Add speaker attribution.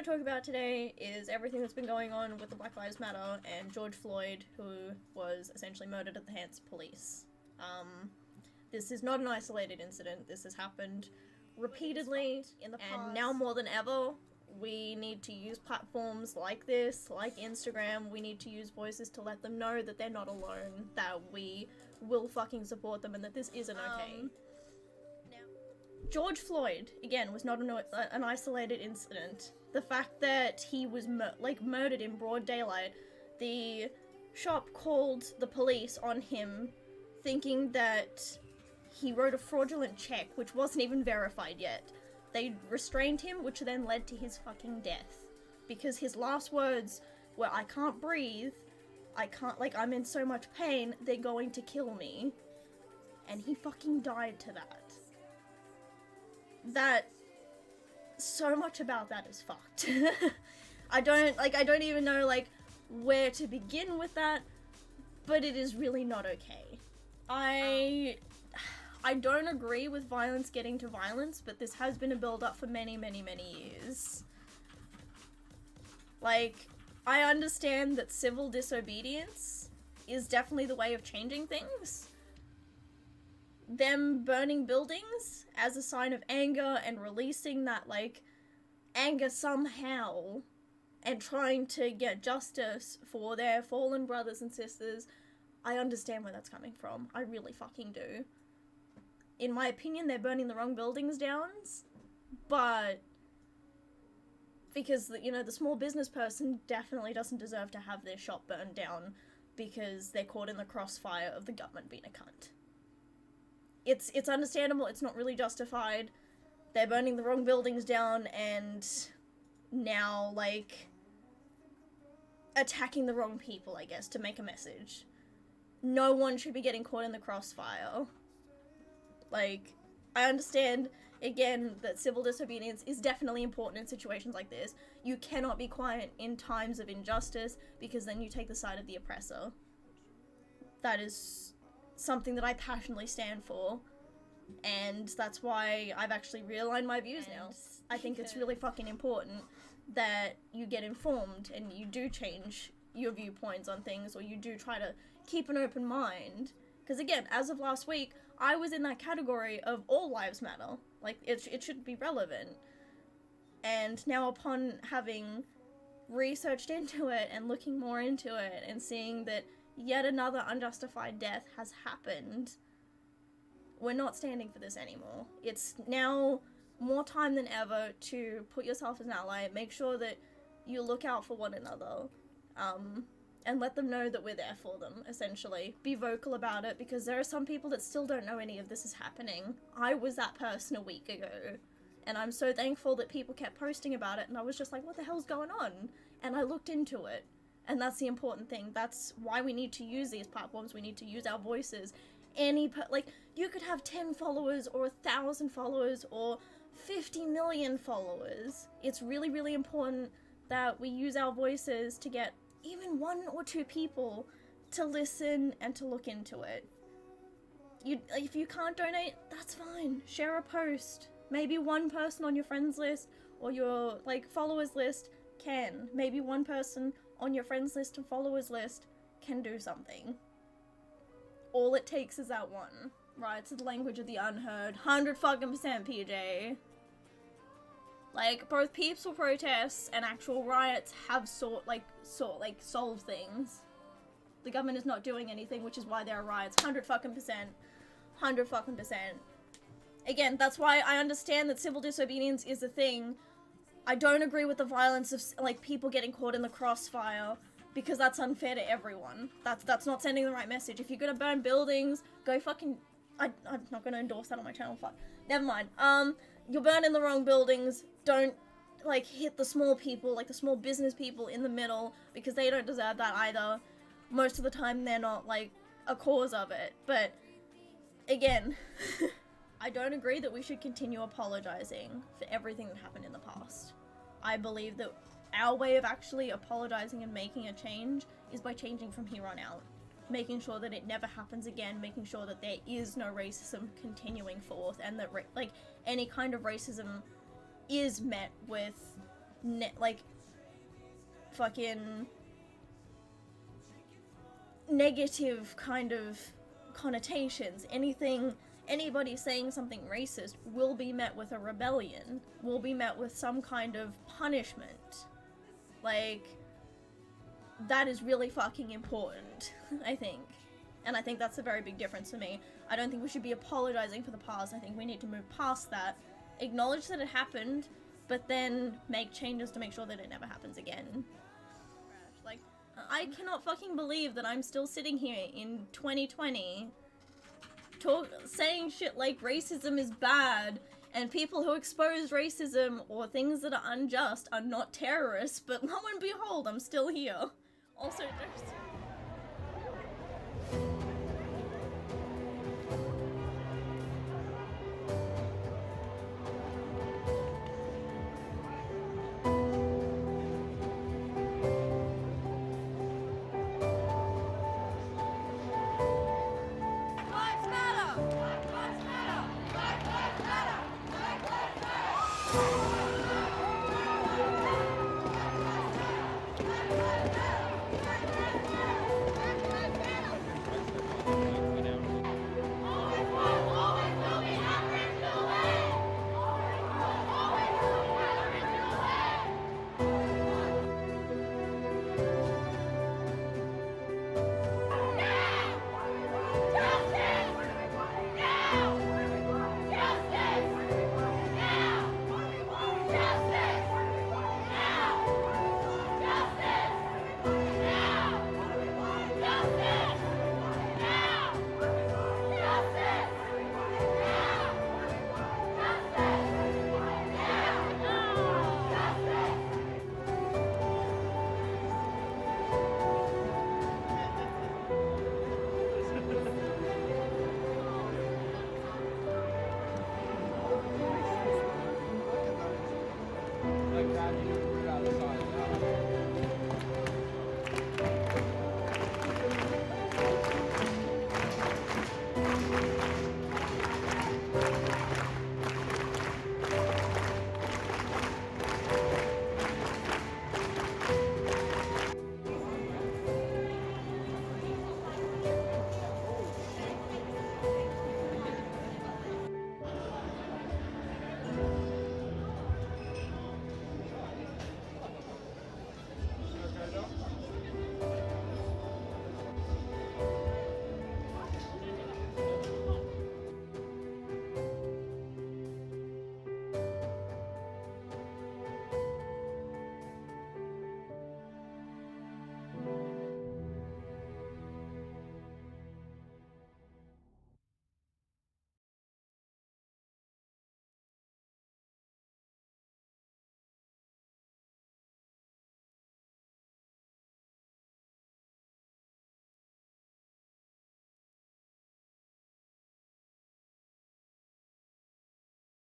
Speaker 1: want to talk about today is everything that's been going on with the Black Lives Matter and George Floyd, who was essentially murdered at the hands of police. This is not an isolated incident. This has happened repeatedly in the past. And now more than ever, we need to use platforms like this, like Instagram. We need to use voices to let them know that they're not alone, that we will fucking support them, and that this isn't okay. George Floyd, again, was not an isolated incident. The fact that he was murdered in broad daylight, the shop called the police on him, thinking that he wrote a fraudulent check, which wasn't even verified yet. They restrained him, which then led to his fucking death. Because his last words were, "I can't breathe, I'm in so much pain, they're going to kill me." And he fucking died to that. So much about that is fucked. I don't even know, where to begin with that, but it is really not okay. I don't agree with violence getting to violence, but this has been a build-up for many, many, many years. I understand that civil disobedience is definitely the way of changing things. Them burning buildings as a sign of anger and releasing that, anger somehow, and trying to get justice for their fallen brothers and sisters, I understand where that's coming from. I really fucking do. In my opinion, they're burning the wrong buildings down, but because, the small business person definitely doesn't deserve to have their shop burned down because they're caught in the crossfire of the government being a cunt. It's understandable, it's not really justified. They're burning the wrong buildings down and now, attacking the wrong people, I guess, to make a message. No one should be getting caught in the crossfire. I understand, again, that civil disobedience is definitely important in situations like this. You cannot be quiet in times of injustice, because then you take the side of the oppressor. That is something that I passionately stand for, and that's why I've actually realigned my views now. I think it's really fucking important that you get informed and you do change your viewpoints on things, or you do try to keep an open mind. Because again, as of last week, I was in that category of all lives matter. It should be relevant. And now, upon having researched into it and looking more into it and seeing that yet another unjustified death has happened, we're not standing for this anymore. It's now more time than ever to put yourself as an ally, make sure that you look out for one another, and let them know that we're there for them, essentially. Be vocal about it, because there are some people that still don't know any of this is happening. I was that person a week ago, and I'm so thankful that people kept posting about it, and I was just like, what the hell's going on? And I looked into it, and that's the important thing. That's why we need to use these platforms. We need to use our voices. You could have 10 followers, or 1,000 followers, or 50 million followers. It's really, really important that we use our voices to get even 1 or 2 people to listen and to look into it. If you can't donate, that's fine. Share a post. Maybe one person on your friends list or your followers list can. Maybe one person on your friends list and followers list can do something. All it takes is that one. Right, to the language of the unheard. 100% PJ. Both peaceful protests and actual riots have solved things. The government is not doing anything, which is why there are riots. 100%. 100%. Again, that's why I understand that civil disobedience is a thing. I don't agree with the violence of, people getting caught in the crossfire, because that's unfair to everyone. That's not sending the right message. If you're gonna burn buildings, go fucking... I'm not gonna endorse that on my channel, fuck. Never mind. You're burning the wrong buildings. Don't, hit the small people, the small business people in the middle, because they don't deserve that either. Most of the time, they're not, a cause of it. But, again, I don't agree that we should continue apologizing for everything that happened in the past. I believe that our way of actually apologizing and making a change is by changing from here on out. Making sure that it never happens again, making sure that there is no racism continuing forth, and that, any kind of racism is met with like, fucking negative kind of connotations. Anybody saying something racist will be met with a rebellion, will be met with some kind of punishment. Like, that is really fucking important, I think. And I think that's a very big difference for me. I don't think we should be apologizing for the past. I think we need to move past that, acknowledge that it happened, but then make changes to make sure that it never happens again. Like, I cannot fucking believe that I'm still sitting here in 2020 saying shit like racism is bad, and people who expose racism or things that are unjust are not terrorists, but lo and behold, I'm still here. Also, just...